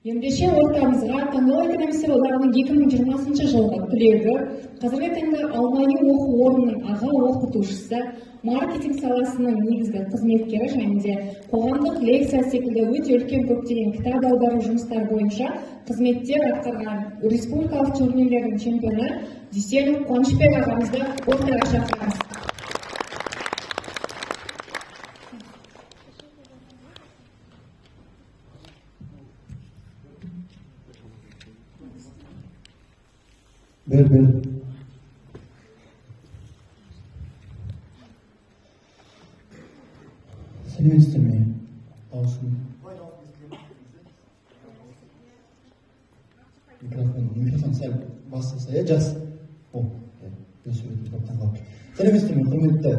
Ендеше ортамызға Таңдау экономистер одағының 2020 жылғы түлегі, қазіргі таңда Алматы оқу орнының аға оқытушысы, маркетинг саласының негізгі қызметкері және де қоғамдық лекция секілді өте үлкен көптеген кітап аудару жұмыстары бойынша қызметтер атқарған республикалық турнирлердің чемпионы Дүйсенов Қуанышбек ағамызды ортаға шақырамыз. Бер. Сәлеметсіздер ме? Дауысым. Микрофон сәл басылса, жақсы. Сәлеметсіздер ме, құрметті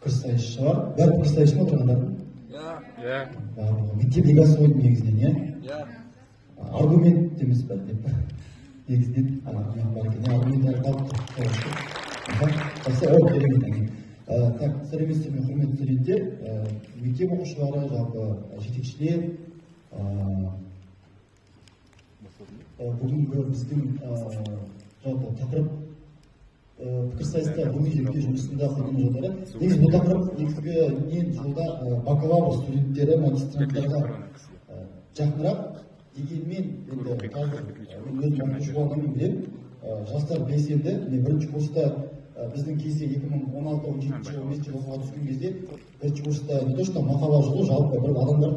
күріссайысшылар. Бәрі күріссайысшы ма отырғандар? Иә. Мектеп лигасы ойын негізінен, иә? Аргумент емес бәр деп. Негізден аргумент бар екен, аргументтер тауып тұрып. Так, сәлеметсіздер ме, құрметті студенттер, мектеп оқушылары, жалпы жетекшілер, бүгінгі біздің жалпы тақырып пікірсайыста ғылыми зерттеу жұмысында қойған жолдары. Негізі бұл тақырып негізгі жылда бакалавр студенттері, магистранттарға жақынырақ. Дегенмен, енді қазір мен өз оқушы болғанымды білемін, жастар белсенді. Бірінші курста біздің кезде 2016-17 жылы оқуға түскен кезде бірінші курста не то что мақала жазу, жалпы бір адамдар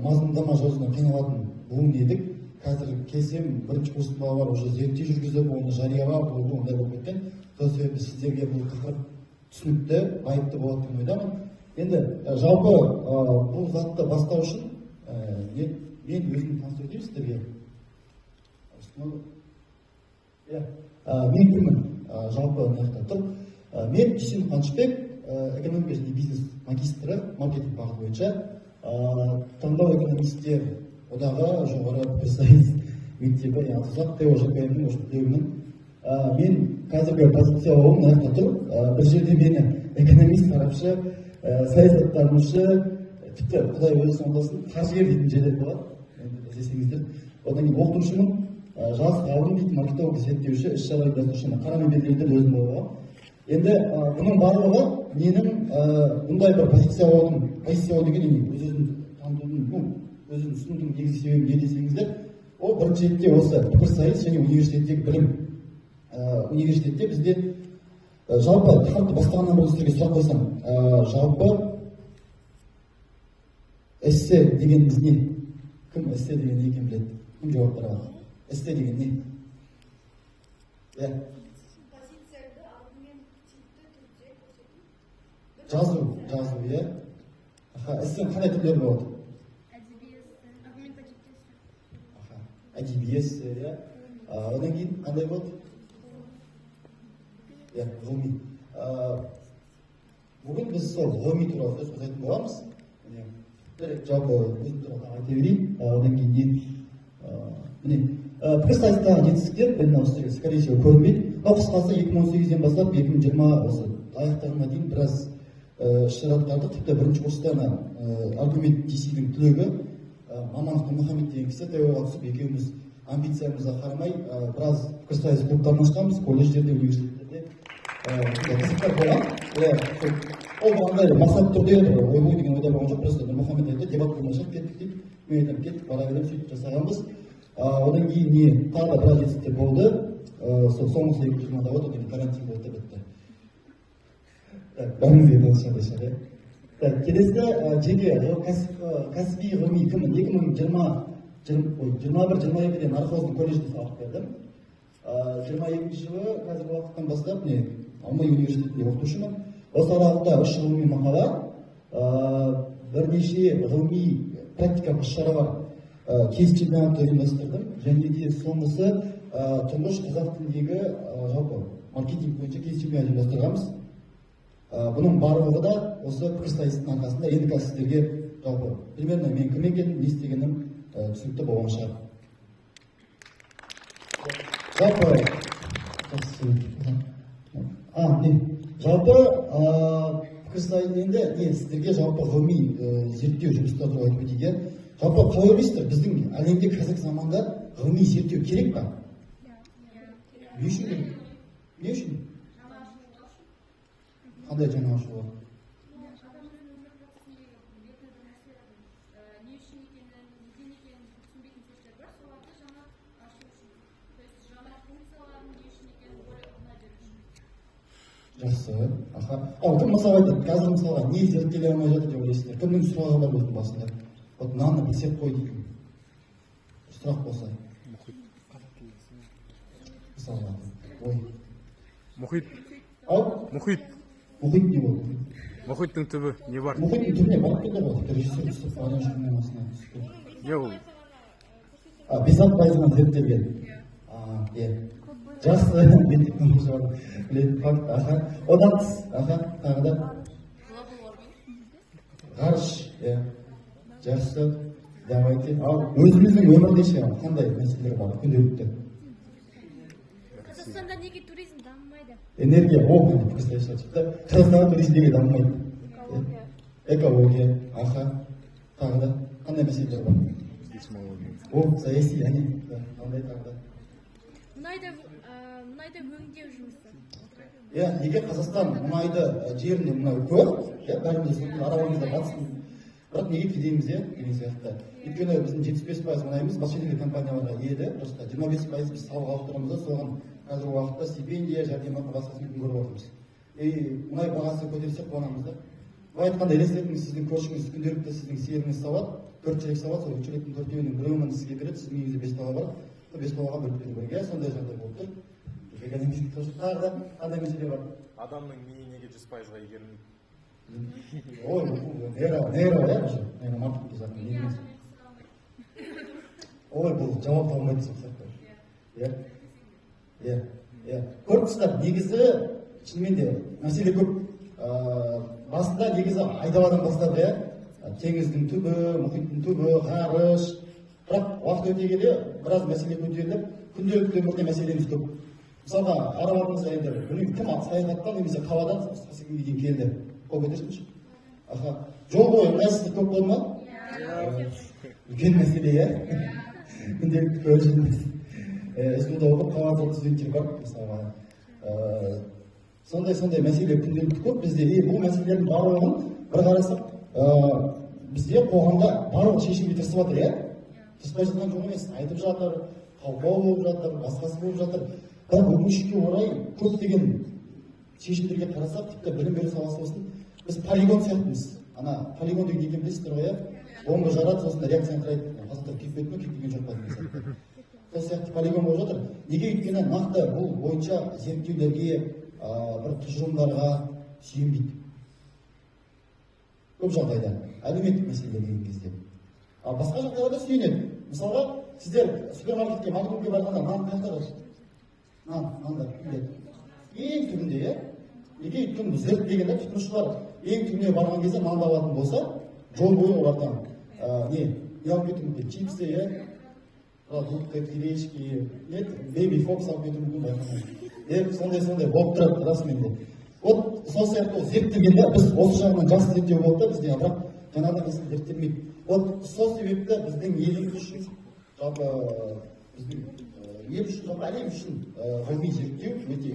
мазмұндама жазудан қиналатын буын едік. Қазір келсем, бірінші курстың балалары уже зерттеу жүргізіп, оны жариялап, ондай болып кеткен. Сол себепті сіздерге бұл тақырып түсінікті, байыпты болады деп ойдамын. Енді жалпы бұл затты бастау үшін мен өзімді таныстырып өтейін сіздерге. Мен кіммін? Жалпы мына тұр. Мен Дүйсенов Қуанышбек, экономика және бизнес магистрі, маркетинг бағыты бойынша. Таңдау экономистер одағы жоғары пікірсайыс мектебі, ТОЖКМ-нің түлегімін. Мен қазіргі позициялауым мына тұр. Бір жерде мені экономист, сарапшы, саясаттанушы, тіпті Құдай өзі соңдасын, қаржыгер дейтін жерлер болады. Іздесеңіздер. Одан кейін оқытушымын, жас ғалым дейтін маркетолог зерттеуші, іс-шара ұйымдастырушының қарамай белгілерді өзім болған. Енді бұның барлығы менің бұндай бір позициялау деген өз-өзін танытудың, өзін ұсынудың негізгі себебі не десеңіздер, ол бірінші ретте осы пікірсайыс және университеттегі білім. Университетте бізде жалпы тақырыпты бастағаннан бұрын сіздерге сұрақ қойсам, жалпы эссе дегеніміз не? Кім эссе деген не екенін біледі? Кім жауап бере алады? Эссе деген не? Позицияды аргументивті түрде көрсету. Жазу, иә. Эссенің қандай түрлері болады? Әдеби эссе, аргументативті эссе. Әдеби эссе, иә. Одан кейін қандай болады? Иә, ғылыми. Бүгін біз сол ғылыми туралы сөз қозғайтын боламыз. Жалпы өзім туралы айта берейін. Одан кейін пікірсайыстағы жетістіктер сіздерге скорее всего көрінбейді. Қысқасы 2018-ден бастап 2020 осы аяқтарына дейін біраз іс-шара атқардық. Тіпті бірінші курста аргумент DC-дің түлегі Маманов Нұрмұхамед деген кісі ТО-ға түсіп, екеуміз амбициямызға қарамай біраз пікірсайыс клубтарын ашқанбыз, колледждерде, университеттерде. Қызықтар болған. Ол андай мақсат түрде ойбой деген ойда болған жоқ, просто Нұрмұхамед айтты, дебат болмаса кеттік дейді. Мен айтам, кеттік, бара берем, сөйтіп жасағанбыз. Одан кейін тағы да біраз жетістіктер болды. Соңғысы 2020-да одан кейін карантин болды бітті. Бәріңізге танысады. Келесі жеке кәсіби ғылыми кіммін? 2021-22-ден Нархоздың колледжінде сабақ бердім. 22 жылы қазіргі уақыттан бастап Алматы университетінде оқытушымын. Осы аралықта 3 ғылыми мақала, бірнеше ғылыми практикалық іс-шаралар, кейс чемпионатты ұйымдастырдым. Және де соңғысы тұңғыш қазақ тіліндегі жалпы маркетинг бойынша кейс чемпионат ұйымдастырғанбыз. Бұның барлығы да осы пікірсайыстың арқасында. Енді қазір сіздерге жалпы примерно мен кім екенім, не істегенім түсінікті болған шығар. Жалпы пікірсайыс енді сіздерге жалпы ғылыми зерттеу жұмыстары туралы айтып өтейік. жалпы қалай ойлайсыздар, біздің әлемде қазіргі заманда ғылыми зерттеу керек па? Не үшін керек? Не үшін? Қандай жаңашылық? Жақсы. Аха. Кім мысалы айтады, қазір мысалға не зерттеле алмай жатыр деп ойлайсыздар? Кімнің сұрағы бар өзінің басында? Вот мынаны білсек қой дейтін сұрақ болса. Мысалға. Ой. Мұхит. Ау? Мұхит. Мұхит не болды? Мұхиттың түбі не бар? Мұхиттың түбіне барып келді ғой. Режиссер түсіп, адам жүрген астына түсіп. Не ол? 50% зерттелген. Иә. Жақсы, білетін факт. Аха. Одан тыс. Аха. Тағы да. Ғарыш. Иә. Жақсы. Давайте. Ал өзіміздің өмірде ше қандай мәселелер бар күнделікті? Қазақстанда неге туризм дамымайды? Энергия, представляешь, Қазақстанда туризм неге дамымайды? Экология. Аха. Тағы да. Қандай мәселелер бар? Саяси, қандай тағы да. Мұнайды өңдеу жұмысы. Иә, неге Қазақстан мұнайды жерінде мұнай көп, бәріміз араларымызда батсын. Бірақ неге кедейміз, деген сияқты. Өйткені біздің 75% мұнайымыз басқа шетелдік компанияларға еді, просто 25% біз салық алып тұрмыз да, соған қазіргі уақытта стипендия, жәрдемақы басқасын көріп отырмыз. Мұнай бағасы көтерсе қуанамыз да. Былай айтқанда елестетіңіз, сіздің көршіңіз күнделікті сіздің сиырыңыз сауат, 4 шелек сауат, сол 3 шелектің 4-еуінің біреуінің сізге кіреді, сіздің үйіңізде 5 бала бар, 5 балаға бөліп беру керек, сондай жағдай болып тұр. Тағы да қандай мәселе бар? Адамның миы неге 100%-ға игерілмейді? Ой, нейромаркетинг затын емес. Ой, бұл жауап табылмайды сол сияқты. Иә. Көріп тұрсыздар, негізі шынымен де мәселе көп. Басында негізі айдаладан бастады, теңіздің түбі, мұхиттың түбі, ғарыш. Бірақ уақыт өте келе біраз мәселе көтеріліп, күнделікті өмірде мәселеміз көп. Мысалға, араларыңызда енді білмеймін, кім саяхаттан немесе қаладан сізге дейін келді. Қол көтерсінші. Аха. Жол бойы ыңғайсыздық көп болды ма? Үлкен мәселе, иә. Күнделікті көріп жүрміз. СУ-да оқып қалған студенттер бар, мысалға. Сондай мәселе күнделікті көп бізде. Бұл мәселелердің барлығын бір қарасақ, бізде қоғамда барлық шешімге тырысып жатыр, иә? Тырыспай жатқан жоқ емес, айтып жатыр, қалқау болып жатыр, басқасы болып жатыр. Бірақ өкінішке орай көптеген шешімдерге қарасақ, тіпті білім беру саласы болсын, біз полигон сияқтымыз. Ана полигон деген неге білесіздер ғой, иә? Бомба жарады, сосын реакцияны қарайды. Қазақтар кетпеді ме, кетпеген жоқ па деген сияқты. Сол сияқты полигон болып жатыр. Неге өйткені нақты бұл бойынша зерттеулерге, бір тұжырымдарға сүйенбейді. Көп жағдайда әлеуметтік мәселелер деген кезде. Ал басқа жағдайларда сүйенеді. Мысалға, сіздер супермаркетке, магнумге барғанда нан қаяқта қалады? Нандар үйледі. Ең түбінде, иә? Неге өйткені біз зерттегенде тұтынушылар ең түбіне барған кезде нан алатын болса, жол бойы олардан не алып кетуі мүмкін, чипсы, иә? Продукты, кирешки, бэби фокс алып кетуі мүмкін байқамайды. Сондай болып тұрады расымен де. Вот сол сияқты зерттегенде біз осы жағынан жақсы зерттеу болды да бізде, бірақ жаңағыдай мәселе зерттелмейді. Вот сол себепті біздің еліміз үшін, жалпы біздің ел үшін, жалпы әлем үшін ғылыми зерттеу өте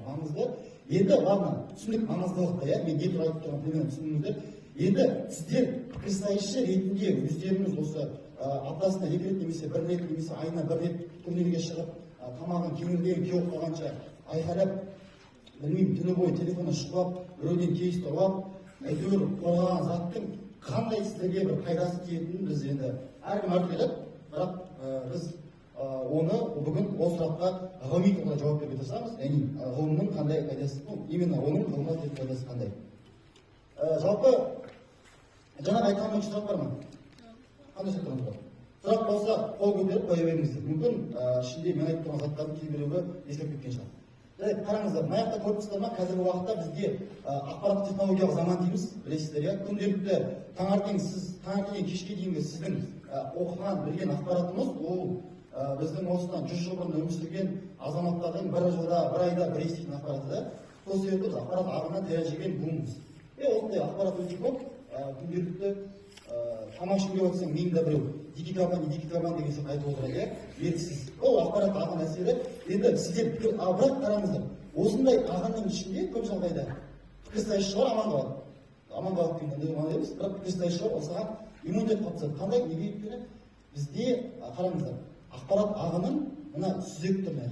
маңызды. Енді ладно, түсіндік маңыздылықты, иә, мен не туралы айтып тұрған примерно түсіндіңіздер. Енді сіздер пікірсайысшы ретінде өздеріңіз осы аптасына 2 рет немесе 1 рет немесе айына 1 рет турнирге шығып, тамағын кеңірден кеуіп қалғанша айқайлап, білмеймін, түні бойы телефонды шұқылап, біреуден кейісті ұлап, әйтеуір қорғаған заттың қандай сіздерге бір пайдасы тиетінін біз енді әркім әртүрлі, бірақ біз оны бүгін ол сұраққа ғылыми тұрғыда жауап беруге тырысамыз, яғни ғылымның қандай пайдасы, именно оның ғылымға деген пайдасы қандай. Жалпы жаңа айтқан сұрақ бар ма? Қандай сұрақтарыңыз бар? Сұрақ болса, қол көтеріп қоя беріңіздер. Мүмкін ішінде мен айтып тұрған заттардың кейбіреуі ескеріп кеткен шығар. Жарайды, қараңыздар, мына жақта көріп тұрсыздар ма? Қазіргі уақытта бізде ақпараттық технологиялық заман дейміз, білесіздер, иә? Күнделікті таңертеңнен кешке дейінгі сіздің оқыған, білген ақпаратымыз, ол біздің осыдан 100 жыл бұрын өмір сүрген азаматтардың бір жылда, бір айда бір еститін ақпараты да. Сол себепті ақпарат ағынан тірі жеген буынбыз. Осындай ақпарат өте көп, күнделікті тамақ ішуге отырсаң миыңда біреу дикикабан деген сияқты айтып отырады, иә, белгісіз. Ол ақпарат ағын әсері. Енді сіздер пікір, бірақ қараңыздар, осындай ағынның ішінде көп жағдайда пікірсайысшылар аман қалады деген ғана емес, бірақ пікірсайысшылар осыған иммунитет қалыптасады. Қандай? Неге? Өйткені бізде қараңыздар, ақпарат ағынын мына сүзек түрінде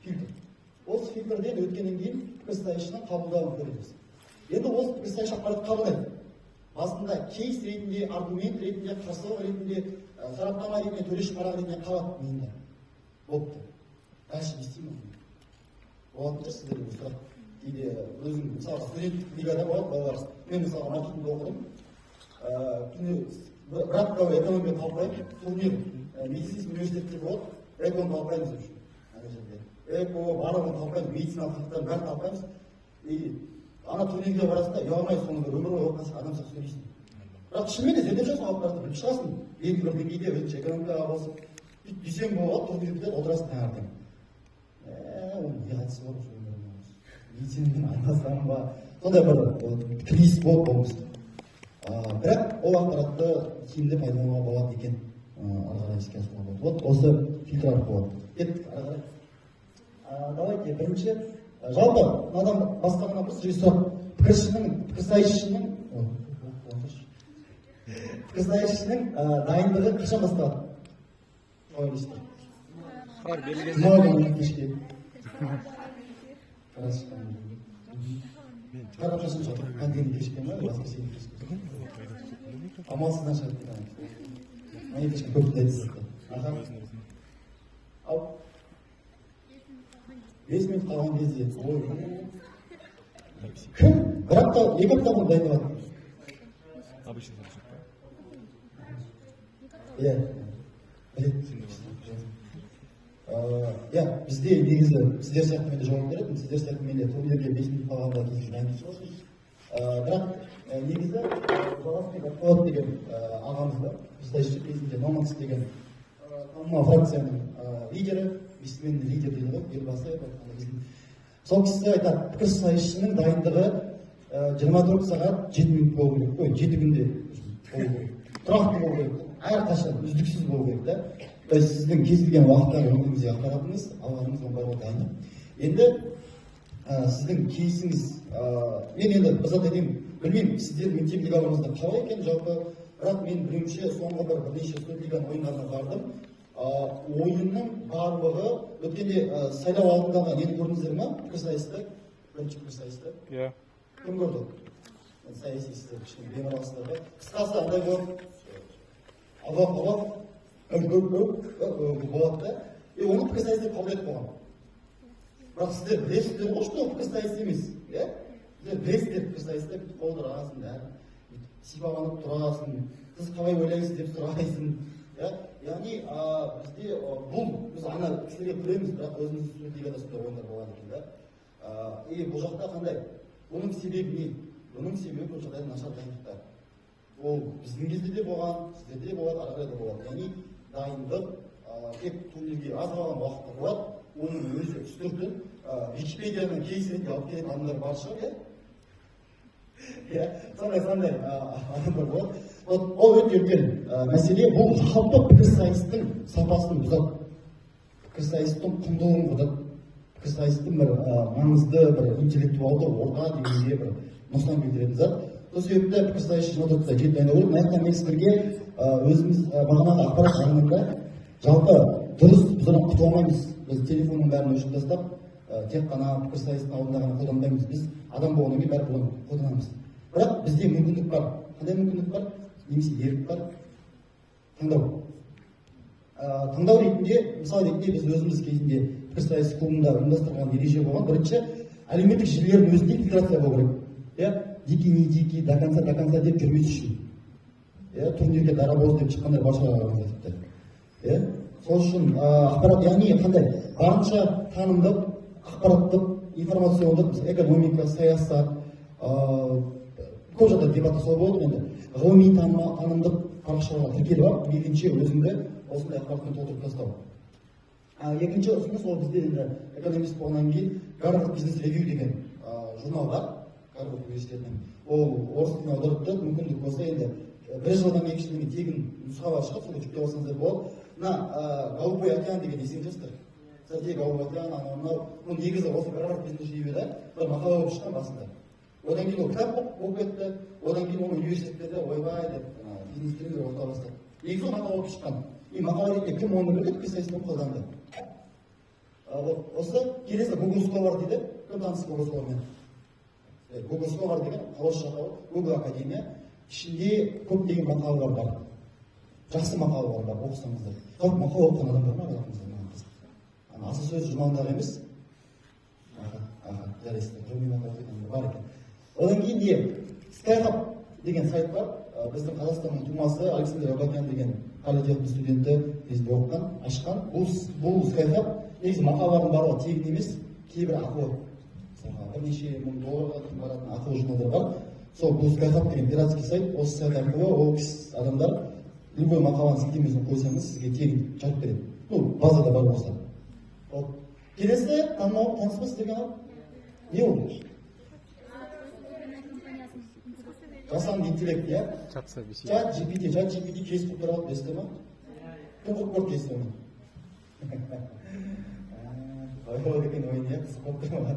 фильтр. Осы фильтрден өткеннен кейін пікірсайысшының қабылдауын көреміз. Енді осы пікірсайысшы ақпарат қабылдайды. Басында кейс ретінде, аргумент ретінде, қарсылық ретінде, сараптама ретінде, төлеш парақ ретінде қалады миында. Болыпты. Дальше не істеймін. Болатын шығар сіздерге бұл сұрақ. Кейде өзім, мысалы, студенттік лигада болады, балалар. Мен мысалы маркетингте оқыдым. Братковый экономия талқылаймын. Турнир медицинский университетте болады. Эконы талқылаймыз деп жүрмін. Эко, барлығын талқылаймыз, медициналық тақырыптарын бәрін талқылаймыз. И ана турнирге барасың да, ұялмай соңында өмір бойы оқасың, адам сияқты сөйлейсің. Бірақ шынымен де зерттеп жүрсің, ақпаратты біліп шығасың. Белгілі бір деңгейде өзінше экономикаға болсын. Дүйсенбі болады, турнирде отырасың таңертең. Оның не қатысы бар осы өміріме? Медицинамен айналысамын ба? Сондай бір кризис болып болмыз. Бірақ ол ақпаратты тиімді пайдалануға болады екен. Ары қарай іске асыруға болады. Вот осы фильтр арқылы болады. Кеттік ары қарай. Давайте бірінші жалпы мынадан басқа ғана бір сөз сұрақ. Пікірсайысшының дайындығы қашан басталады? Қалай ойлайсыздар? Қарапшасын жатыр, контент кешкен ма? Басқа сен кешкен. Амалсыздан шығады. Мен кешкен көпті айтысызды. Ал 5 минут қалған кезде. Кім? Бір апта, 2 апта бұрын дайындалады. Иә. Иә, бізде негізі сіздер сияқты мен де жауап беретін, сіздер сияқты мен де турнирге 5 минут қалғанда кезінде дайындық шығасыз. Бірақ негізі Баласбек Атқолат деген ағамыз бар. Пікірсайысшы кезінде Номанс деген фракцияның лидері, бесменді лидер дейді ғой, елбасы. Сол кісі айтады, пікірсайысшының дайындығы 24 сағат 7 минут болу керек. 7 күнде болу керек. Тұрақты болу керек. Әрқашан үздіксіз болу керек та. То есть сіздің кез келген уақытта өміріңізде ақпаратыңыз, алғаныңыз барлығы дайын. Енді сіздің кейсіңіз, мен енді ызат едім, білмеймін, сіздер мектеп лигаларыңызда қалай екен жалпы, бірақ мен білуімше соңғы бірнеше студенттік ойындарына бардым. Ойынның барлығы өткенде сайлау алдындағы нені көрдіңіздер ма? Пікірсайысты, бірінші пікірсайысты. Иә. Кім көрді? Саяси сіздер кішкене бемаралсыздар ба? Қысқасы андай болып, болады да. Оны пікірсайысты қабылдайды болған. Бірақ сіздер білесіздер ғой, что пікірсайыс емес. Сіздер білесіздер пікірсайысты қолдар арасында сипаланып тұрасың, сіз қалай ойлайсыз деп сұрайсың. Яғни бізде бұл, біз ана кісілерге көреміз, бірақ өзіміздің студентигада сондай ойындар болады екен да. Бұл жақта қандай? Оның себебі не? Оның себебі бұл жағдайда нашар дайындықтар. Ол біздің кезде де болған, сіздерде де болады, ары қарай да болады. Яғни дайындық тек турнирге аз қалған уақытта болады, оның өзі үстіртін Википедияның кейсінде алып келетін адамдар бар шығар, сондай адамдар болады. Ол өте үлкен мәселе, бұл жалпы пікірсайыстың сапасын бұзады, пікірсайыстың құндылығын бұзады, пікірсайыстың бір маңызды, бір интеллектуалды орта деңгейде бір нұқсан келтіретін зат. Сол себепті пікірсайысшы отырды жетіп дайындау керек. Мына жақта мен сіздерге өзіміз бағанағы ақпарат ағынында жалпы дұрыс біз одан құтыла алмаймыз. Біз телефонның бәрін өшіріп тастап, тек қана пікірсайыстың алдында ғана қолданбаймыз. Біз адам болғаннан кейін бәрі бұны қолданамыз. Бірақ бізде мүмкіндік бар. Қандай мүмкіндік бар? Немесе ерік бар? Таңдау. Таңдау ретінде, мысалы ретінде біз өзіміз кезінде пікірсайыс клубында ұйымдастырған ереже болған. Бірінші, әлеуметтік желілердің өзінде фильтрация болу керек. Дикий, не дикий, до конца деп жүрмес үшін. Турнирге дарабоз деп шыққандар баршаларға айтыпты. Сол үшін ақпарат, яғни қандай? Барынша танымдық, ақпараттық, информациондық, экономика, саясат, көп жағдай дебаты сол болды енді. Ғылыми танымдық парақшаларға тіркеліп алып, екінші өзіңді осындай ақпаратпен толтырып тастау. Екінші ұсыныс ол бізде енді экономист болғаннан кейін Гарвард бизнес ревью деген журнал бар. Гарвард университетінің. Ол орыс тіліне аударыпты, мүмкіндік болса енді бір жылдан кейін кішкене тегін нұсқалар шығады, соны жүктеп алсаңыздар болады. Мына голубой океан деген есіңіздер. Статья голубой океан, анау мынау негізі осы бір кезінде жүйе еді, бір мақала болып шыққан басында. Одан кейін ол кітап болып кетті, одан кейін оны университеттерде ойбай деп бизнесмендер оқыта бастады. Негізі ол мақала болып шыққан. И мақала ретінде кім оны білді? Пікірсайысында қолданды. Осы келесі Google Scholar дейді, кім танысы Google Scholarмен? Google Scholar деген ағылшынша атауы Google Академия. Ішінде көптеген мақалалар бар. Жақсы мақалалар бар, оқысаңыздар. Көп мақала оқыған адамдар ма араларыңызда? Асыл сөз журналдар емес. Жарайсыздар, ғылыми мақала оқитындар бар екен. Одан кейін не? Skyhub деген сайт бар. Біздің Қазақстанның тумасы Александр Абакян деген политехтің студенті кезінде оқыған, ашқан. Бұл Skyhub негізі мақалалардың барлығы тегін емес, кейбір ақылы. Бірнеше мың долларға дейін баратын ақылы журналдар бар. Сол бұл Skyhub деген пиратский сайт, осы сайт арқылы ол адамдар любой мақаланы сілтемесін қойсаңыз сізге тегін жарып береді. Базада бар болса. Келесі танымал таныс па сіздерге анау? Не ол? Жасанды интеллект, иә? Чат GPT Facebook туралы білесіздер ма? Кім құрып көрді дейсіз оны? Ойбай деген ойын, иә? Қызық болып тұр ма?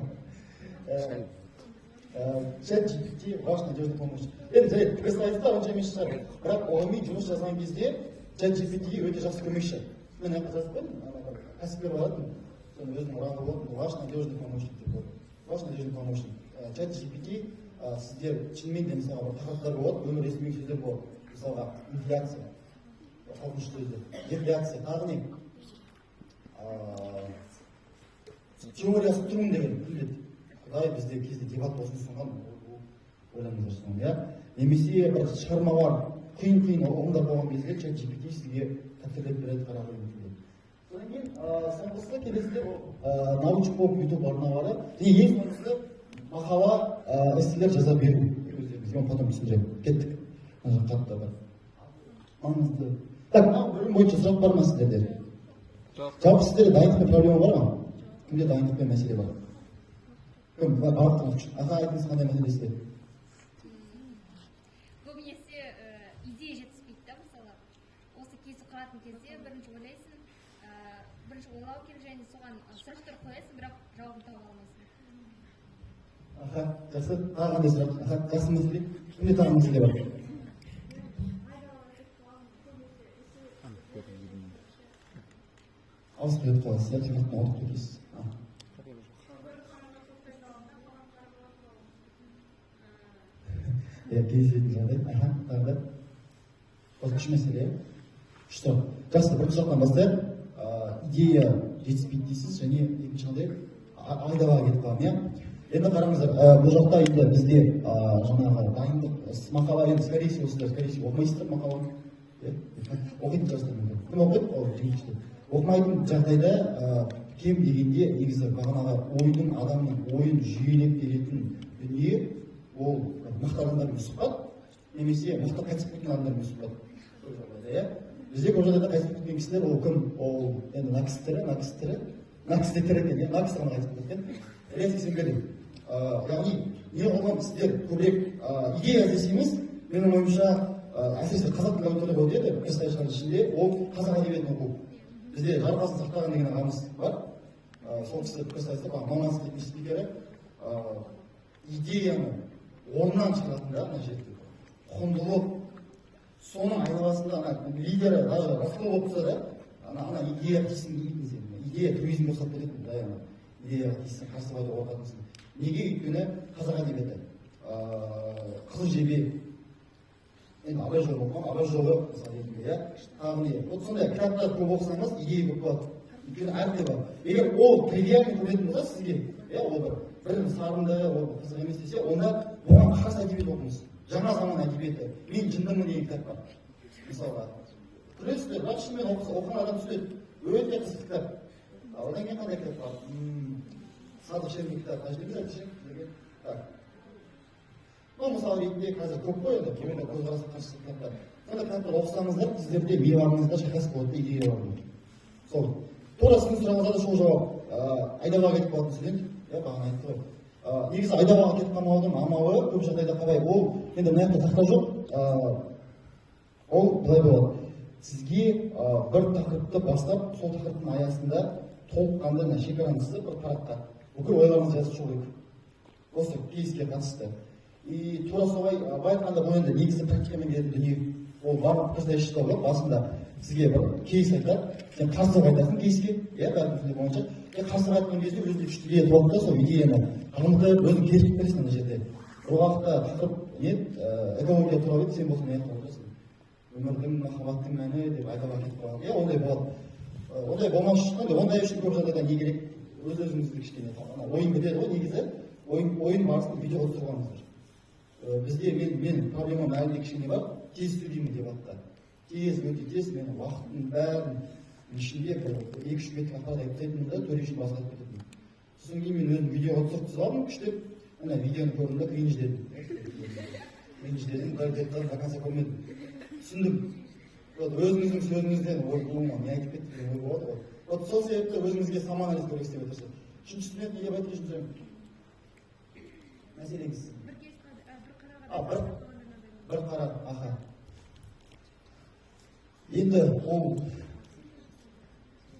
Чат GPT важный надежный помощник. Енді жарайды, пікірсайыста онша емес шығар. Бірақ ғылыми жұмыс жазған кезде чат GPT өте жақсы көмекші. Мен жазып қойдым, кәсіпкер болатын, соны өзім ұраны болатын, важный надежный помощник деп қойдым. Важный надежный помощник. Чат GPT сіздер шынымен де мысалға тақырыптар болады, өмір есіммен сөздер болады. Мысалға инфляция, қорқынышты сөздер, дефляция, тағы не? Теориясы тұрмын деген күндет. Құдай бізде кезде дебат болсын соған ойлаңыздар соны, иә? Немесе бір шығарма бар, қиын ұғымдар болған кезде чат GPT сізге тәпсірлеп береді, қарап өтеді. Содан кейін соңғысы келесіде научпоп YouTube арналары, ең соңғысы мақала эсселер жаза беру. Өздеріңізге потом түсіндірем. Кеттік. Мына жаққа қатты бар. Маңызды. Так, мынау бөлім бойынша сұрақ бар ма сіздерде? Жалпы сіздерде дайындықпен проблема бар ма? Кімде дайындықпен мәселе бар? Кім? Барлықтың үшін. Айтыңыз қандай мәселесі? Көбінесе идея жетіспейді да, мысалы. Осы кезді құратын кезде бірінші ойлайсың, бірінші ойлау керек және соған сұрақтар қоясың, бірақ жауабын таба алмайсың. Жақсы. Тағы қандай сұрақ? Жақсы мәселе? Кімде тағы мәселе бар? Ауысып кетіп қаласыз, иә? Телефонды ұмытып кетесіз. Кездесетін жағдай. Тағы да. Осы үш мәселе. Үш сұрақ. Жақсы, бірінші сұрақтан бастайық. Идея жетіспейді дейсіз, және екінші қандай айдалаға кетіп қалам, иә? Енді қараңыздар, бұл жақта енді бізде жаңағы дайындық мақала, енді скорее всего оқымайсыздар мақаланы. Оқитын шығарсыздар мүмкін. Кім оқиды? Ол жеңілшілер. Оқымайтын жағдайда кем дегенде негізі бағанағы ойдың, адамның ойын жүйелеп беретін дүние ол мықты адамдармен сұхбат, немесе мықты қайтып кеткен адамдармен сұхбат. Көп жағдайда, иә? Бізде көп жағдайда қайтып кеткен кісілер ол кім? Ол енді накістері екен, накістер ғана қайтып кеткен. Сенбедім. Яғни, не қылған сіздер көбірек идея іздесеңіз, менің ойымша, әсіресе қазақ тілі аудитория болды еді, пікірсайыстардың ішінде ол қазақ әдебиетін оқу. Бізде жарқасын сақтаған деген ағамыз бар. Сол кісі пікірсайысты, мамансыз деп спикері, идеяны орнынан шығаратын да, мына жерде. Құндылық, соның айналасында лидері, даже Ростов болып тұрса да, ана идея тисін дейтін сен. Идея туризм болсап кететін, дайына. Идея тисін қарсы байды қорқатынсың. Неге өйткені қазақ әдебиеті? Қызыл жебе. Енді Абай жолы оқыған, Абай жолы мысалы ретінде, иә? Тағы не? Вот сондай кітаптар көп оқысаңыз, идея көп болады. Өйткені әрде бар. Егер ол тривиальный көрінетін болса сізге, иә, ол бір сарынды, ол қызық емес десе, онда оған қарсы әдебиет оқыңыз. Жаңа заман әдебиеті. Мен жындымын деген кітап бар. Мысалға. Көресіздер, бірақ шынымен оқыған адам түседі. Өте қызық кітап. Одан кейін қандай кітап бар? Садық шерген кітап. Тәжірибе сәтішек. Так. Мысалы ретінде қазір көп қой еді, кейбірде көзқарасы қарсы кітаптар. Сонда кітаптар оқысаңыздар, сіздерде миыңызда шайқас болады, идея бар. Сол. Тура сіздің сұрағыңызға да сол жауап. Айдалаға кетіп қалатын студент, иә, бағана айтты ғой. Негізі айдалаға кетіп қалмаудың амалы көп жағдайда қалай? Ол енді мына жақта тақта жоқ. ол былай болады. Сізге бір тақырыпты бастап, сол тақырыптың аясында толыққанды мына шекараны сызып бір параққа бүкіл ойларыңызды жазып шығу керек. Осы кейске қатысты. И тура солай былай айтқанда бұл енді негізі практикамен келетін дүние. Ол барлық пікірсайысшылар болады, басында сізге бір кейс айтады, сен қарсы айтасың кейске, иә, бәрінің сөзі бойынша. Қарсы айтқан кезде өзіңде күшті идея туады да, сол идеяны қамтып, өзің керісіп бересің ана жерде. Бұл уақытта тақырып не экология туралы еді, сен болсаң не айтып отырсың? Өмірдің, махаббаттың мәні деп айтып кетіп қалған. Иә, ондай болады. Ондай болмас үшін, ондай үшін көп жағдайда не керек? Өз-өзіңізді кішкене ойын бітеді ғой негізі. Ойын барысында видео түсіргеніңіздер. Бізде мен проблемам әлі де кішкене бар, тез сөйлеймін деп атты. Тез, өте тез, мен уақыттың бәрін ішінде 2-3 беттік ақпарат айтып тастайтынмын да, төрешін басқа айтып кететінмін. Сосын кейін мен өзім видеоға түсіріп түсіп алдым, күштеп, мына видеоны көрдім да кринждедім. Кринждедім, бірақ до конца көрмедім. Түсіндім. Өзіңіздің сөзіңізден ой, не айтып кетті деген ой болады ғой. Вот сол себепті өзіңізге самоанализ көрек істеп отырсыз. Үшінші студент неге айтып жүрсем? Мәселеңіз. Бір қара, аха. Енді ол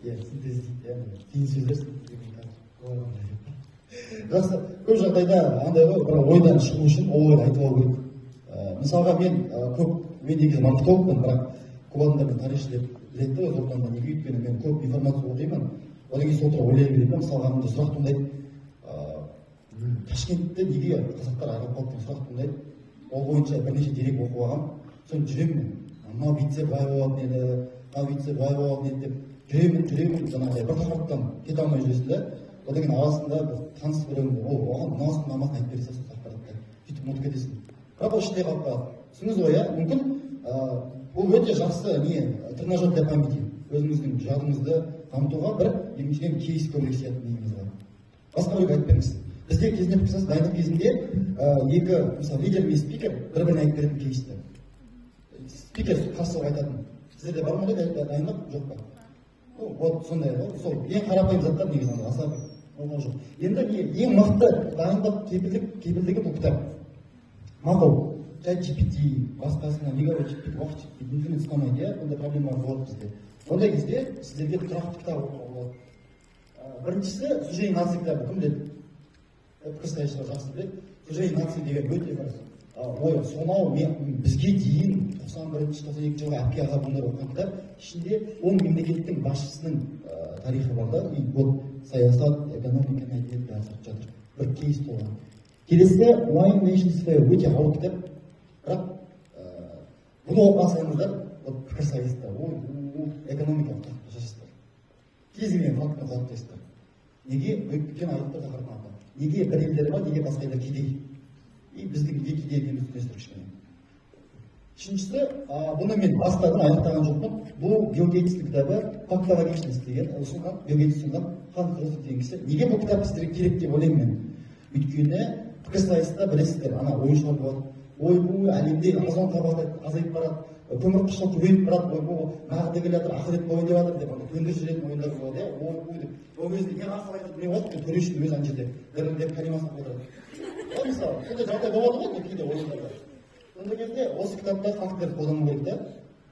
синтез дейді, тиін сөздер жақсы, көп жағдайда андай ғой, бір ойдан шығу үшін ол ойды айтып алу керек. Мысалға мен негізі маркетологпын, бірақ көп адамдар мен тарихшы деп біледі, өз ортамда неге өйткені мен көп информация оқимын. Одан кейін сол туралы ойлай беремін. Мысалға мындай сұрақ туындайды, Ташкентте неге қазақтар айырылып қалды деген сұрақ туындайды. Ол бойынша бірнеше дерек оқып алғам, соны жүремін. Мынау бүйтсе былай болатын еді, мынау бүйтсе былай болатын еді деп жүремін, жаңағыдай бір тақырыптан кете алмай жүресің да. Одан кейін арасында бір таныс біреуің оған мынасын мынамасын айтып бере саласың ақпаратты. Сөйтіп ұмытып кетесің. Бірақ ол іште қалып қалады. Түсініңіз ғой, иә? Мүмкін бұл өте жақсы тренажер для памяти. Өзіңіздің жадыңызды дамытуға бір екіншіден кейс көбірек сиятын негізі бар. Басқа біреуге айтып беріңіз. Бізде кезінде пікірсайыс дайындық кезінде екі, мысалы, лидер мен спикер бір-біріне айтып беретін кейсті. Спикер қарсы айтатын. Сіздерде бар ма дайындық, жоқ па? Вот сондай ғой. Сол ең қарапайым заттар негізі аса болған жоқ. Енді ең мықты дайындық кепілдігі бұл кітап. Мақұл. ChatGPT, басқасына неге уақыт жетпейді, интернет ұстамайды, иә, ондай проблемалар болады бізде. Ондай кезде сіздерге тұрақты кітап оқуға болады. Біріншісі сюжет нация кітабы, кім біледі? Пікірсайысшылар жақсы біледі. Сюжет нация деген өте бір ой, сонау бізге дейін 91-92 жылғы әпке аға бұндар оқыған кітап, ішінде 10 мемлекеттің басшысының тарихы бар да, бұл саясат, экономика, мәдениет бәрі жатыр. Бір кейс толған. Келесі Wine Nations Fair өте ауыр кітап, бірақ бұны оқымасаңыздар, пікірсайыста, экономикалық тақырыпта шашасыздар. Кез келген фактпен қалыптасыздар. Неге? Өйткені айтып тақырыптың аты. Неге бір елдер бар, неге басқа елдер кедей? И біздің неге кедей екенімізді түсінесіздер кішкене. Үшіншісі, бұны мен бастадым, аяқтаған жоқпын. Бұл Билл Гейтстің кітабы «Фактологичность» деген, ұсынған, Билл Гейтс ұсынған Ханс Россет деген кісі. Неге бұл кітап сіздерге керек деп ойлаймын мен? Өйткені пікірсайыста білесіздер, ана ойыншылар болады. Ой, бұл әлемде озон қабаты азайып барады, көмір қышқыл көбейіп барады, ой, бұл нағды келе жатыр, ақырет бойын деп жатыр деп, көндір жүретін ойындар болады, иә. Ол кезде мен ақыл айтып не болады, мен төрешінің өзі ана жерде дірілдеп калимасын қойдырады. Мысалы, сондай жағдай болады ғой кейде ойындарда. Сондай кезде осы кітапта фактілерді қолдану керек та.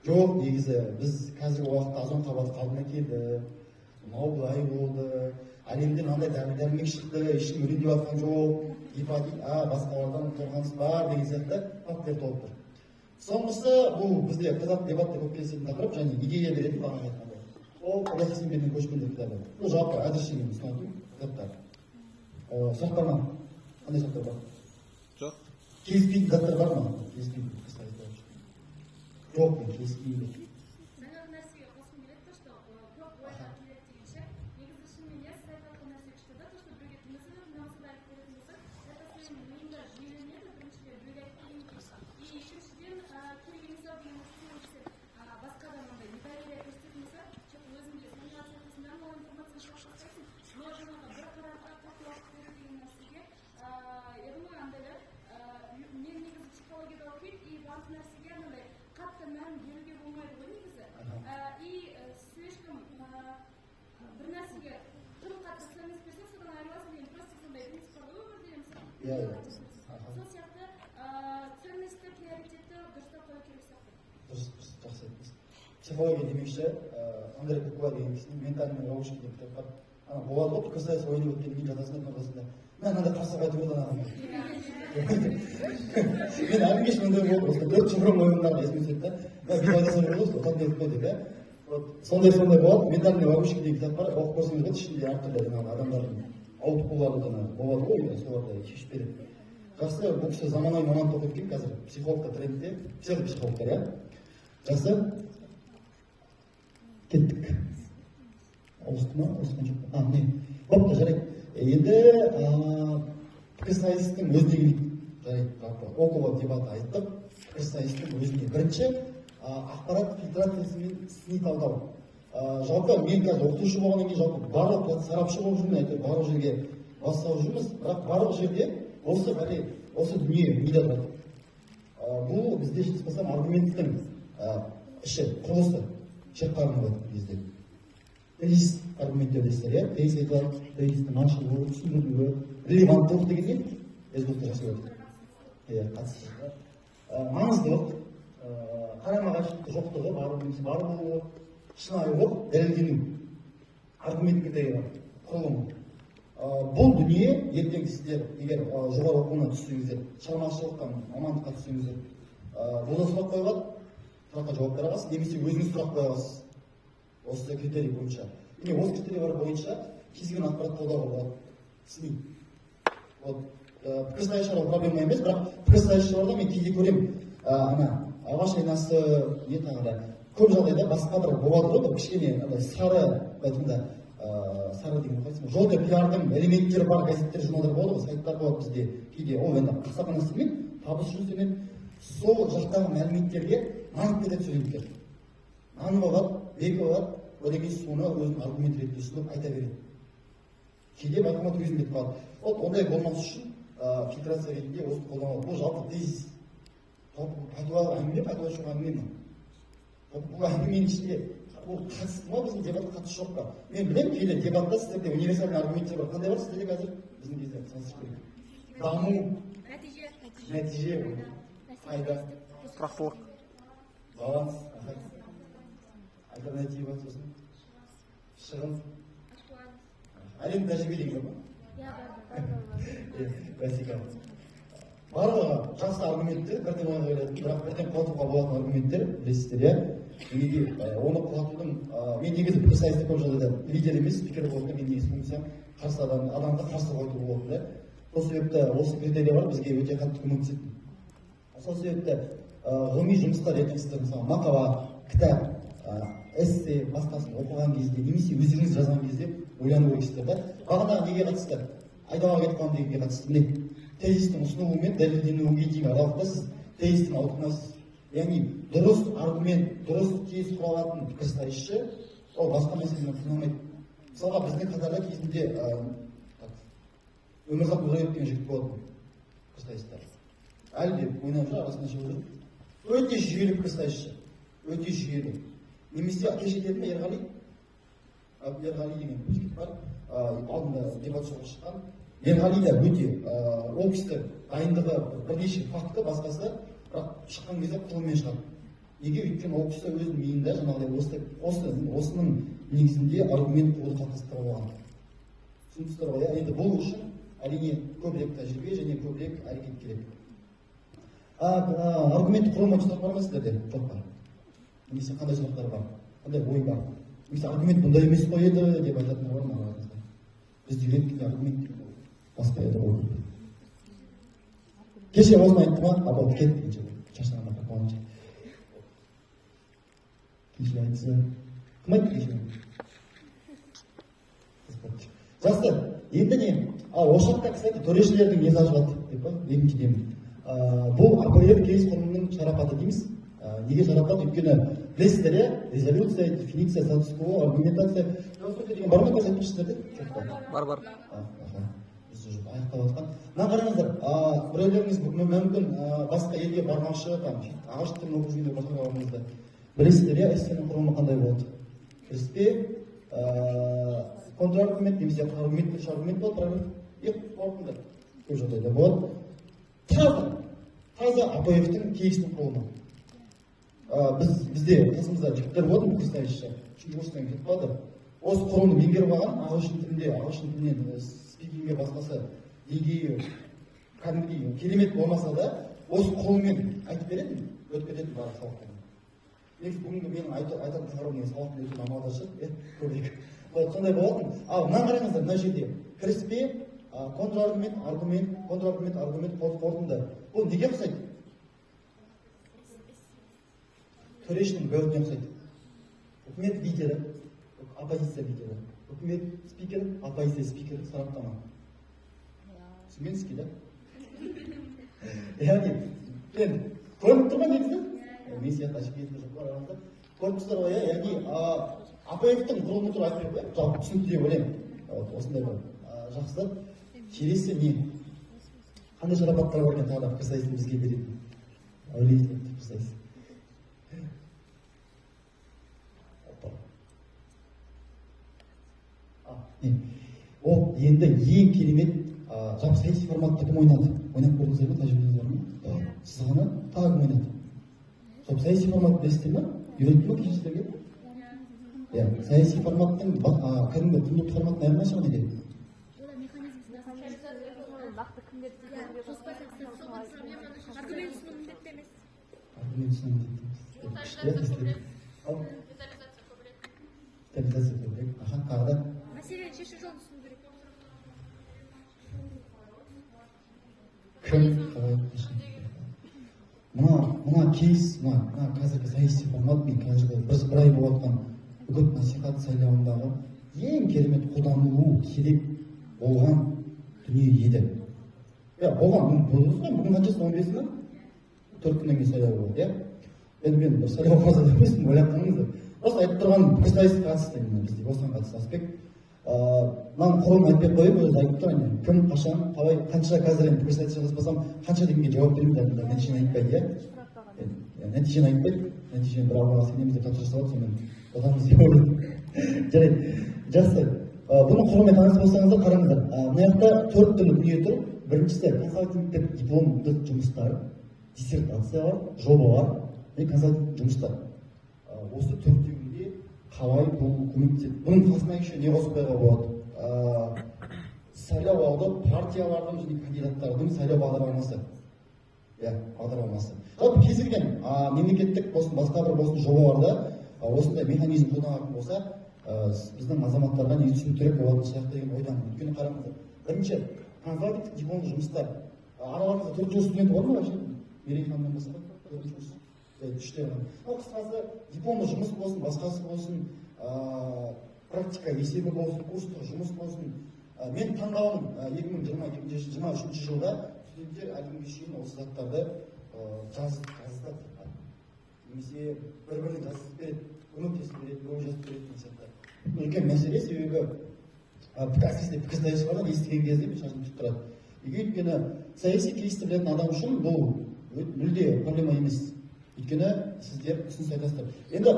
Жоқ, негізі біз қазіргі уақытта озон қабаты қалпына келді, мынау былай болды, әлемде мынандай дәрі-дәрмек шықты, ешкім өлейін деп жатқан жоқ, гепатит А, басқалардан қорғаныс бар деген сияқты фактілер толып тұр. Соңғысы бұл бізде қазақ дебатта көп кездесетін тақырып, және идея беретін бағана айтқандай. Ол Олег Есенбердин көшпенді кітабы. Бұл жалпы әзіршемен ұсынатын кітаптар. Сұрақ бар ма? Қандай сұрақтар бар? Жоқ. Келіспейтін заттар бар ма? Келіспейтін пікірсайыстар. Жоқ, мен келіспеймін. Жаңағы нәрсеге қосқым келеді, что көп ойға келеді дегенше, негізі шынымен иә, сіз айтқан нәрсе күшті да, что біреуге тыңдаса, намысында айтып беретін болса, это сенің миыңда жүйеленеді, біріншіден біреуге айтып берген кейін. И екіншіден, керек емес ау деген нәрсе басқа да мынандай недоверие көрсететін болса, что-то өзіңде сомневаться етесің, ол информацияны шығарып тастайсың, но жаңағы бір қарарға қатты уақыт беру деген нәрсеге, я думаю, андай да, мен негізі психологияда оқимын, и барлық нәрсеге андай қатты мән беруге болмайды ғой негізі. И слишком бір нәрсеге тым қатты сенімсіз берсең, содан айырыласың деген просто сондай принцип бар ғой өмірде мысалы. Сол сияқты ценності, приоритетті дұрыстап қою керек сияқты. Дұрыс. психология демекші Андрей Кукуа деген кісінің ментальный ловушка деген кітап бар. Ана болады ғой пікірсайыс ойнап өткеннен кейін жатасың да ортасында мен мынандай қарсы айтып еді ана мен әлі кеш мындай болды осылай 4 жыл бұрын ойындағы есіме түседі да бүйтіп айтасың ғой қателік қой деп иә сондай болады ментальный ловушка деген кітап бар оқып көрсеңіз болады ішінде әртүрлі жаңағы адамдардың ауытқулары болады ғой соларды шешіп береді. Жақсы, бұл кісі заманауи мамандық оқып келген қазір психологқа трендте психологтар иә жақсы кеттік ауысты ма ауысқан жоқ па не бопты жарайды енді пікірсайыстың өзіне жарайды жалпы около дебаты айттық пікірсайыстың өзіне бірінші ақпарат фильтрациясымен сыни талдау жалпы мен қазір оқытушы болғаннан кейін жалпы барлық сарапшы болып жүрмін әйтеуір барлық жерге бас салып жүрміз бірақ барлық жерде осы дүние мида тұрады бұл бізде шешпесем аргументтің іші құрылысы шекарының болады бізде тезис аргументтер дейсіздер иә тезис айтылады тезистің ашылуы түсіндірілуі релеванттылық деген не эсбукта жақсы көреді иә қатысты маңыздылық қарама қайшылықтың жоқтығы бар немесе бар болуы шынайылық дәлелдену аргумент критерийлер құрылымы бұл дүние ертең сіздер егер жоғары оқуына түссеңіздер шығармашылыққа мамандыққа түссеңіздер бұл да сұрақ қойылады сұраққа жауап бере аласыз немесе өзіңіз сұрақ қоя аласыз осы критерий бойынша міне осы критерийлер бойынша кез келген ақпарат қолдауға болады сыни пікірсайысшылар проблема емес бірақ пікірсайысшыларда мен кейде көремін ана ағаш айнасы не тағы да көп жағдайда басқа бір болады ғой бір кішкене андай сары айтқанда сары деген қалай желтый пиардың элементтері бар газеттер журналдар болады ғой сайттар болады бізде кейде ол енді қасақана істемейді табыс үшін істемейді сол жақтағы мәліметтерге нанып кетеді студенттер нанып алады бекіп алады одан кейін соны өзінің аргумент ретінде ұсынып айта береді кейде байқамай өзім кетіп қалады вот ондай болмас үшін фильтрация ретінде осы қолданылады бұл жалпы тезис пайдалы әңгіме пайдалы жоқ әңгіме ма бұл әңгіменің ішінде ол қатысты ма біздің дебатқа қатысы жоқ па мен білемін кейде дебатта сіздерде универсальный аргументтер бар қандай бар сіздерде қазір біздің кезде салыстырып көрейік даму нәтиже пайда тұрақтылық баланс альтернатива сосын шығын әлем тәжірибе деген бар ма классикалық барлығы жақсы аргументтер бірден ойға келетін бірақ бірден құлатуға болатын аргументтер білесіздер иә неге оны құлатудың мен негізі пікірсайыста көп жағдайда лидер емес спикер болғанда мен негізі функциям қарсы адамды қарсы қоюды болатын да сол себепті осы критериялар бізге өте қатты көмектесетін сол себепті ғылыми жұмыстар ертеңгісіздер мысалы мақала кітап эссе басқасын оқыған кезде немесе өздеріңіз жазған кезде ойлану керексіздер да бағана неге қатысты айдауға кетіп қалдым дегенге қатысты міне тезистің ұсынуы мен дәлелденуіне дейінгі аралықта сіз тезистің ауытқымайсыз яғни дұрыс аргумент дұрыс тез құралатын пікірсайысшы ол басқа мәселені қинамайды мысалға біздің қатарда кезінде өмірзақ нұрайып деген жігіт болатын пікірсайыста әлі де ойнап жүр арасында шығып жүр өте жүйелі пікірсайысшы өте жүйелі немесе кеше кететін ерғали деген жігіт бар алдында дебат жолға шыққан ерғали да өте ол кісі дайындығы бірнеше факты басқасы бірақ шыққан кезде құлымен шығады неге өйткені ол кісі өзінің миында жаңағыдай осының негізінде аргумент қуды қалыптастырып алған түсініксіздер ғой иә енді бұл үшін әрине көбірек тәжірибе және көбірек әрекет керек аргументті құрылмай сұрақ бар ма сіздерде жоқ па немесе қандай сұрақтар бар қандай ой бар немесе аргумент бұндай емес қой еді деп айтатындар бар ма арасында біз үйреткен аргумент басқа еді ғой кеше осыны айтты ма абал кет дегенше шашынан бақырып қалғанша кеше айтса кім айтты кеше жақсы енді не осы жақта кстати төрешілердің несі ашылады деп па екіншіден бұл апр кеңес құрылымының шарапаты дейміз неге шарапат өйткені білесіздер иә резолюция дефиниция статус кво аргументация деген бар ма қазір айтыңызшылар бар аяқтап жатқан мына қараңыздар біреулеріңіз мүмкін басқа елге бармақшы ағаш тілін оқып жүргендер басқа барғаныңызда білесіздер иә эссенің құрылымы қандай болады кіріспе контраргумент немесе аргумент бірінші аргумент болады қорытынды көп жағдайда болады таза апфтың кейсінің құрылымы бізде қасымызда жігіттер болды пікірсайысшы үшінші курстан кетіп қалды. Осы құрылымды меңгеріп алған ағылшын тілінен спикингге басқасы деңгейі кәдімгідей керемет болмаса да осы құрылыммен айтып беретін өтіп кететін барлық сабақтан. Негізі бүгінгі менің айтатын тақырыбым деген сабақтың өтетін амалдашы көбірек. Сондай болатын. Ал мына қараңыздар, мына жерде кіріспе, контраргумент, қорытынды. Бұл неге ұқсайды? Төрешінің бөлігіне ұқсайды. Үкімет лидері, оппозиция лидері. Үкімет спикері, оппозиция спикері, сараптама. Түсінбеңізге, да? Яғни, көрініп тұрған негізі? Мен сияқты ашып кетті жоқ бар арасында. Көріп тұрсыздар ғой, яғни АПФ-тің құрылымы туралы айтып беріп, жалпы түсінікті деп ойлаймын. Осындай бір жақсы. Келесі не? Қандай шарапаттар бар екен тағы да пікірсайыстың бізге беретін? Әулиетті пікірсайыс. Ол енді ең керемет жалпы саяси форматты кім ойнады? Ойнап көрдіңіздер ме? Тәжірибеңіз бар ма? Сіз ғана тағы кім ойнады? Жалпы саяси форматты білесіздер ме? Үйретті ме кешіздерге? Саяси форматтың кәдімгі құндылық форматтың айырмашылығы неде? Мәселен шешу жолын түсіну керек. Мына кейс, мына қазіргі саяси формат мен қазіргі бір ай болып жатқан үгіт насихат сайлауындағы ең керемет қолданылуы керек болған дүние еді. Болған, бүгін қаншасы 15 ма? 4 күннен кейін сайлау болды, иә? Енді мен бір сайлау қазір емеспін, ойлап қалыңыздар. Просто айтып тұрған пікірсайысқа қатысты бізде осыған қатысты аспект. Мынаны құрылым айтпай қойып, өзі айтып тұр, кім, қашан, қалай, қанша қазір енді пікірсайыс жасаспасам, қанша дегенге жауап беремін, нәтижені айтпайды, иә? Нәтижені айтпайды, нәтижені бір алға сенеміз деп тапсырыс жасап, сонымен отанымыз деп ойлайды. Жарайды, жақсы. Бұның құрылыммен таныс болсаңыздар, қараңыздар. Мына жақта 4 түрлі дүние тұр. Біріншісі консалтингтік дипломдық жұмыстар, диссертация бар, жоба бар, консалтингтік жұмыстар. Осы төртеуінде қалай бұл көмектеседі? Бұның қасына еще не қосып қоюға болады? Сайлау алды партиялардың және кандидаттардың сайлау бағдарламасы. Бағдарламасы. Жалпы кез келген мемлекеттік болсын, басқа бір болсын жобаларда осындай механизм қолданатын болса, біздің азаматтарға не түсініктірек болатын сияқты деген ойдан. Өйткені қараңыздар. Бірінші, консалтингтік дипломдық жұмыстар. Араларыңызда 4 жыл студент бар ма вообще? Мереке ханымнан басқа 4 жыл. Үштен. Қысқасы дипломдық жұмыс болсын, басқасы болсын, практика есебі болсын, курстық жұмыс болсын. Мен таңдауым 2023 жылда студенттер әлемге шейін осы заттарды жазды. Немесе бір-біріне жазып береді, көмектесіп береді, ой жазып береді деген сияқты. Үлкен мәселе, себебі әсіресе пікірсайысшылардан естіген кезде мен шашым түсіп тұрады. Өйткені саяси кейсті білетін адам үшін бұл мүлде проблема емес. Өйткені сіздер ұсыныс айтасыздар. Енді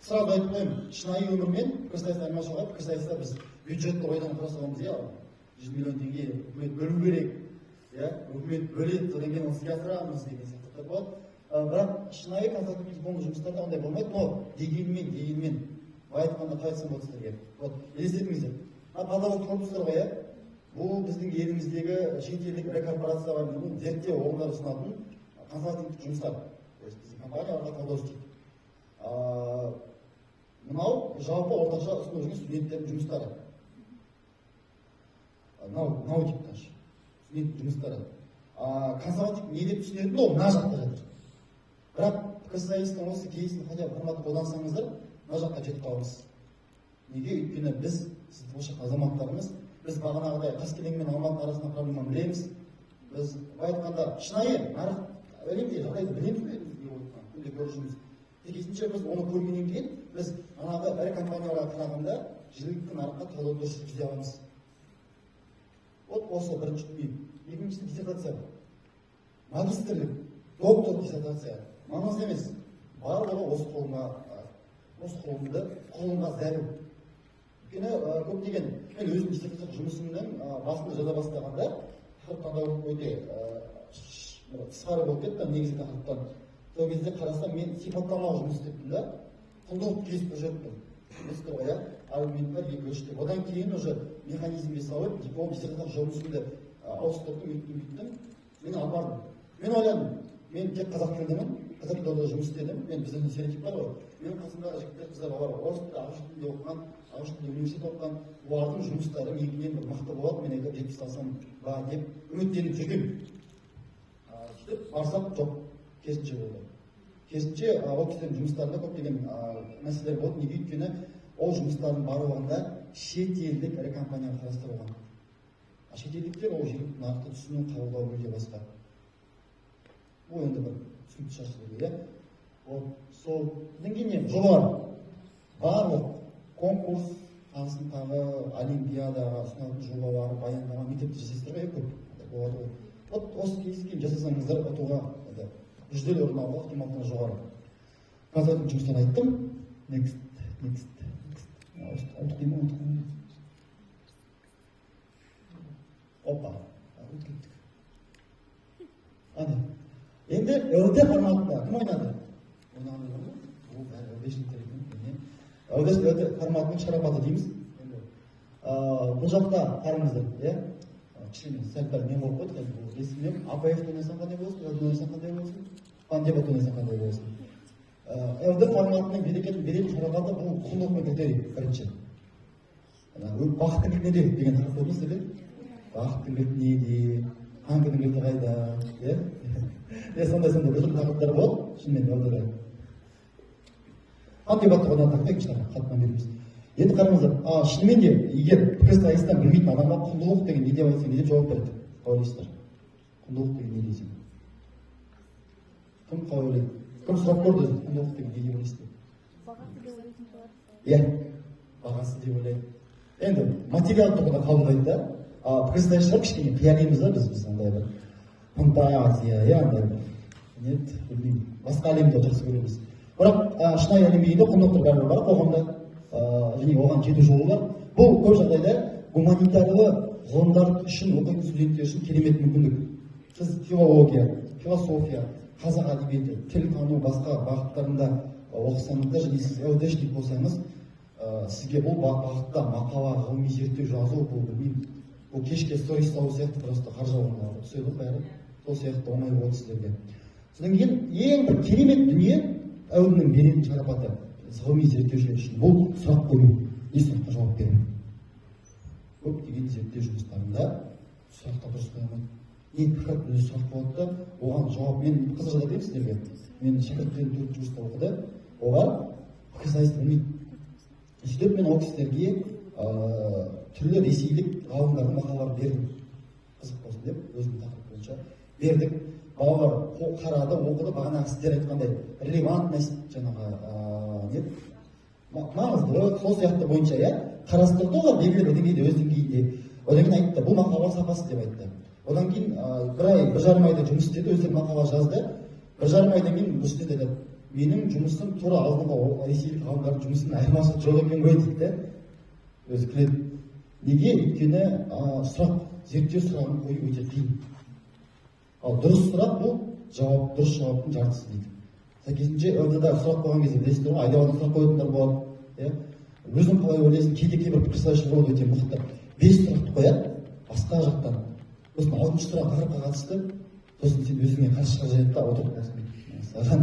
сразу айтып қоямын, шынайы өмір мен пікірсайыс айырмашылығы. Пікірсайыста біз бюджетті ойдан құрастырамыз, 100 миллион теңге үкімет бөлу керек, үкімет бөледі, содан кейін оны іске асырамыз деген сияқты болады. Бірақ шынайы консалтингтік дипломдық жұмыстарда ондай болмайды, но дегенмен былай айтқанда қалай айтсам болады сіздерге. Елестетіңіздер. Талдау корпустар ғой, бұл біздің еліміздегі шетелдік ірі корпорациялардың зерттеу орындары ұсынатын консалтингтік жұмыстар. Компанияларға талдау істейді. Мынау жалпы орташа ұсынып жүрген студенттердің жұмыстары. Мынау типті студент жұмыстары. Консалтинг не деп түсінетін ол мына жақта жатыр. Бірақ пікірсайыстың осы кейсін хотя бы форматын қолдансаңыздар, мына жаққа жетіп қаламыз. Неге? Өйткені біз, сіздің осы азаматтарымыз, біз бағанағыдай Қаскелең мен Алматы арасында проблеманы білеміз. Біз айтқанда шынайы нарық әлемде жағдайды білеміз. Көршіміз. Керісінше біз оны көргеннен кейін, біз анағы ірі компанияларға қарағанда жергілікті нарыққа талдау дұрыс жүргізе аламыз. Осы бірінші дүние. Екіншісі диссертация. Магистрлік, доктор диссертация. Маңызды емес. Барлығы осы құрылымға зәру. Өйткені көптеген, мен өзім диссертация жұмысымның басында жаза бастағанда тақырып таңдау өте тысқары болып кетті, негізгі тақырыптан. сол кезде қарасам мен сипаттамалы жұмыс істеттім да, құндылық кесіп жүрдім. Білесіздер ғой, аргументтер 2-3 деп. Одан кейін уже механизмге салып, диплом диссертация жұмысымды ауыстырдым, үйттім. Мен албардым. Мен ойладым, мен тек қазақ тілдімін, қазақ тілде жұмыс істедім. Мен біздің стереотип бар ғой. Менің қасымдағы жігіттер, қыздар бар, орыс тілінде, ағылшын тілінде оқыған, ағылшын тілінде университет оқыған, олардың жұмыстары менен бір мықты болады, мен егер жеткізе алсам ба деп үміттеніп жүргем. Сөйтіп барсам жоқ, керісінше болды. Керісінше ол кісілердің жұмыстарында көптеген мәселелер болды. Неге? Өйткені ол жұмыстардың барлығында шетелдік ірі компания қарастырылған. Шетелдіктер ол жергілікті нарықты түсіну, қабылдау мүлде басқа. Бұл енді бір түсінікті шашылығы, сол деңгейінен жоғары барлық конкурс, тағы олимпиадаға ұсынатын жобалар, баяндама, мектепте жасайсыздар ғой, көп болады ғой. Вот осы кездескен жасасаңыздар ұтуға жүлделі орын алуға ықтималдығы жоғары. Қазір жұмыстан айттым. Next. Ұмытып деймін, Опа, ұмытып кеттік. Ана. Енді ЛД форматында кім ойнады? Ол бәрі ЛДшіліктер екен. ЛД форматының шарапаты дейміз. Бұл жақта қарыңыздар, кішкене сәл пәл не болып қойды, бұл есімнен АПФ ойнасаң қандай болсын, ЛД ойнасаң қандай болсын, пандебат ойнасаң қандай болсын. ЛД форматының беретін шарапаты бұл құндылық критерий бірінші. Бақыттың кілті неде деген тақырып болмыз деп? Бақыттың кілті неде, қанкінің кілті қайда, сондай біртүрлі тақырыптар болады, шынымен ЛД-де. Пандебатты одан тақырып екінші қатынан береміз. Енді қараңыздар, шынымен де егер пікірсайыстан білмейтін адамға құндылық деген не деп айтсаң, не деп жауап береді? Ойлайсыздар. Құндылық деген не дейсің? Кім қалай ойлайды? Кім сұрап көрді өзі? Құндылық деген не деп ойлайсыздар? Бағасы деп ойлайтын шығар. Иә, бағасы деп ойлайды. Енді материал тұрғыда қабылдайды да, пікірсайыстар кішкене қиялимыз да біз андай бір фантазия, андай бір білмеймін, басқа әлемді жақсы көреміз. Бірақ шынайы әлемдегі құндылықтар бәрібір бар қоғамда. Және оған жету жолы бар. Бұл көп жағдайда гуманитарлы ғылымдар үшін оқитын студенттер үшін керемет мүмкіндік. Сіз филология, философия, қазақ әдебиеті, тіл тану басқа бағыттарында оқысаңыздар және сіз ЛДшник болсаңыз, сізге бұл бағытта мақала, ғылыми зерттеу жазу, бұл білмеймін, бұл кешке сторис салу сияқты просто қаржы орындалады. Түседі бәрі сол сияқты оңай болады сіздерге. Содан кейін ең бір керемет дүние ЛД-нің беретін шарапаты ғылыми зерттеушілер үшін бұл сұрақ қою, не сұраққа жауап беру. Көптеген зерттеу жұмыстарында сұрақта дұрыс қойылмайды. Ең пікір өзі сұрақ болады да, оған жауап. Мен қызық жағдай деймін сіздерге. Мен шәкірттерім 4 жұмыста оқыды, олар пікірсайыс білмейді. Сөйтіп мен ол кісілерге түрлі ресейлік ғалымдардың мақалаларын бердім. Қызық болсын деп, өзімнің тақырып бойынша бердік. Балалар қарады, оқыды, бағанағы сіздер айтқандай релевантность жаңағы маңызды, сол сияқты бойынша қарастырды олар белгілі бір деңгейде, өз деңгейінде. Одан кейін айтты, бұл мақалалар сапасы деп айтты. Одан кейін бір жарым айда жұмыс істеді, өздері мақала жазды. Бір жарым айдан кейін бұл істеді деді, менің жұмысым тура алдыңғы ресейлік ғалымдардың жұмысының айырмасы жоқ екен ғой дейді. Өзі күледі. Неге? Өйткені сұрақ, зерттеу сұрағын қою өте қиын. Ал дұрыс сұрақ бұл дұрыс жауаптың жартысы дейді. Сәйкесінше ЛД-да сұрақ қойған кезде білесіздер ғой, айдауада сұрақ қоятындар болады. Өзің қалай ойлайсың, кейбір пікірсайысшы болады өте мықты. 5 сұрақты қояды, басқа жақтан. Сосын 6-шы сұрақ тақырыпқа қатысты, сосын сен өзіңе қарсы шыға жайып та отырып қаласың. Саған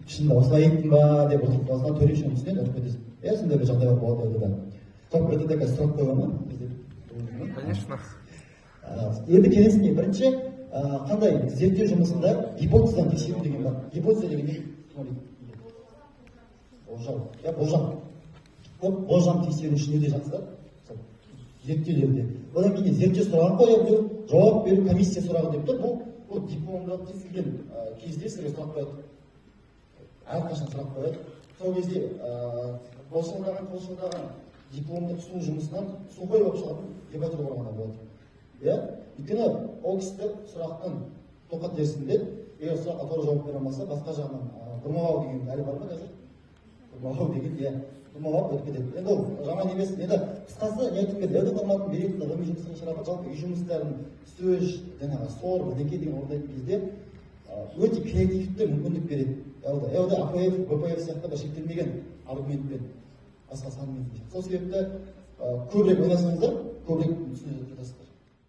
шынында осылай еттің ба деп отырып қаласың, төреші оның үстінен отырып кетесің. Сондай бір жағдайлар болады ЛД-да. Жалпы ЛД-да қазір сұрақ қойған ма? Конечно. Енді келесіне бірінші қандай зерттеу жұмысында гипотезаны тексеру деген бар. Гипотеза деген не? Болжам тексеру үшін өте жақсы да, зерттеулерде. Одан кейін зерттеу сұрағын қоя білу, жауап беру, комиссия сұрағы деп тұр. Бұл дипломда тексерген кезде сізге сұрақ қояды. Әрқашан сұрақ қояды. Сол кезде қолшылдаған дипломды түсіну жұмысынан сухой болып шығатын дебатур ғана болады. Өйткені ол кісі сұрақтың тоқат дерсінде, егер сұраққа тоғыз жауап бере алмаса, басқа жағынан бұрмалау деген әлі бар ма қазір? Бұрмалау деген, бұрмалау өтіп кетеді. Енді ол жаман емес. Енді қысқасы не айтып кетті, ЛД форматын беретін ғылыми жұмыстың шарапаты жалпы үй жұмыстарын сөз, жаңағы сор, бірдеңке деген орындайтын кезде өте креативті мүмкіндік береді. еуде АПФ, БПФ сияқты да шектелмеген аргументпен басқа санмен. Сол себепті көбірек ойласаңыздар, көбірек түсіне жатасыздар.